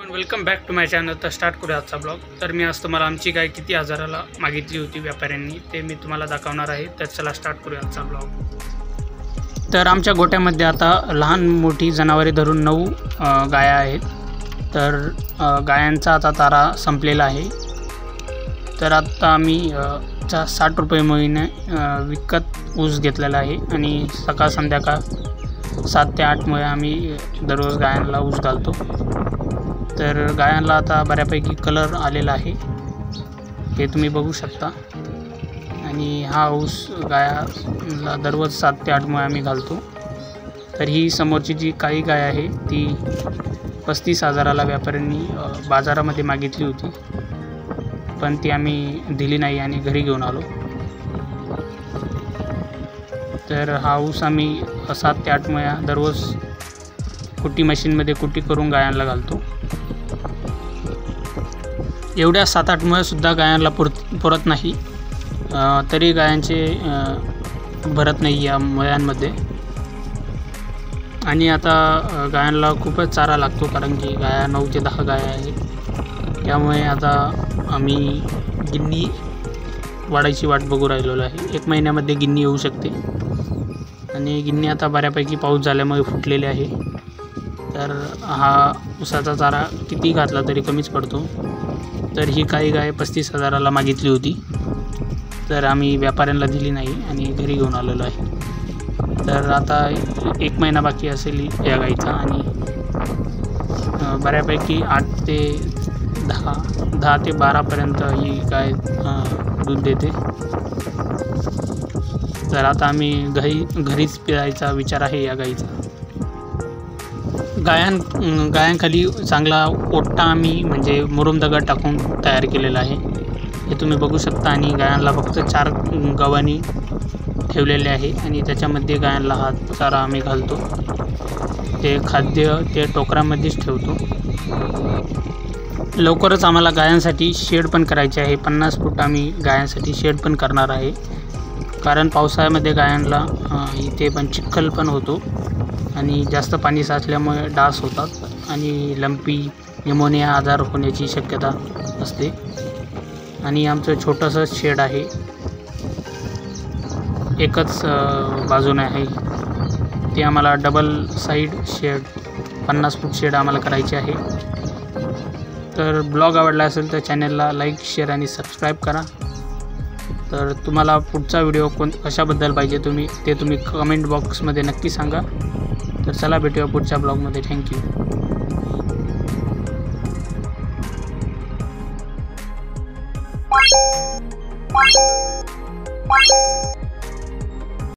Welcome back to my channel. तर start करूया आजचा ब्लॉग। तर मी आज तुम्हाला आमची गाय किती हजाराला मागितली होती व्यापाऱ्यांनी ते मी तुम्हाला दाखवणार आहे। तर चला स्टार्ट करूया आजचा ब्लॉग। तर आमच्या गोट्यामध्ये आता लहान मोठी जनावरे धरून 9 गाया आहेत। तर गायांचा आता तारा संपलेला आहे। तर आता आम्ही 60 रुपये महिने विकत ऊस घेतलेला आहे आणि सकाळ संध्याकाळ 7 ते 8 मध्ये आम्ही दररोज गायांना ऊस घालतो। तर गायांना आता बऱ्यापैकी कलर आलेला आहे, हे तुम्ही बघू शकता। आणि हा ऊस गायाला दररोज 7 ते 8 मध्ये आम्ही घालतो। तर ही समोरची जी काही गाय आहे ती 35,000ला व्यापाऱ्यांनी बाजारामध्ये मागितली होती, पण ती आम्ही दिली नाही आणि घरी घेऊन आलो। तर हा ऊस आम्ही 7 ते 8 मया दररोज कुट्टी मशीनमध्ये कुट्टी करून गायांना घालतो। एवढ्या 7-8 मयासुद्धा गायांना पुरत नाही, तरी गायांचे भरत नाही या मयांमध्ये। आणि आता गायांना खूपच चारा लागतो, कारण की गाया 9 ते 10 गाया आहेत। त्यामुळे आता आम्ही गिन्नी वाढायची वाट बघू राहिलेलो आहे। 1 महिन्यामध्ये गिन्नी येऊ शकते आणि गिन्नी आता बऱ्यापैकी पाऊस झाल्यामुळे फुटलेले आहे। तर हा ऊसाचा चारा किती घातला तरी कमीच पडतो। तर ही काही गाय 35,000ला मागितली होती, तर आम्ही व्यापाऱ्यांना दिली नाही आणि घरी घेऊन आलेलो आहे। तर आता 1 महिना बाकी असेल या गाईचा आणि बऱ्यापैकी 8 ते 10 ते 12पर्यंत ही गाय दूध देते। तर आता आम्ही घरीच पिळायचा विचार आहे या गाईचा। गायांखाली चांगला ओट्टा आम्ही म्हणजे मुरुम दगड टाकून तयार केलेला आहे, हे तुम्ही बघू शकता। आणि गायांना फक्त 4 गव्हाणी ठेवलेले आहे आणि त्याच्यामध्ये गायांना हा चारा आम्ही घालतो। ते खाद्य ते टोकरामध्येच ठेवतो। लवकरच आम्हाला गायांसाठी शेड पण करायचे आहे। 50 फूट आम्ही गायांसाठी शेड पण करणार आहे, कारण पावसाळ्यामध्ये गायांना इथे पण चिखल पण होतो आणि जास्त पाणी साचल्यामुळे डास होतात आणि लंपी न्यूमोनिया आजार होण्याची शक्यता असते। आणि आमचं छोटंसं शेड आहे, एकच बाजूने आहे, ते आम्हाला डबल साईड शेड 50 फूट शेड आम्हाला करायचे आहे। तर ब्लॉग आवडला असेल तर चॅनलला लाईक, शेअर आणि सबस्क्राईब करा। तर तुम्हाला पुढचा व्हिडिओ कशाबद्दल पाहिजे ते तुम्ही कमेंट बॉक्समध्ये नक्की सांगा। तर चला भेटूया पुढच्या ब्लॉगमध्ये। थँक्यू।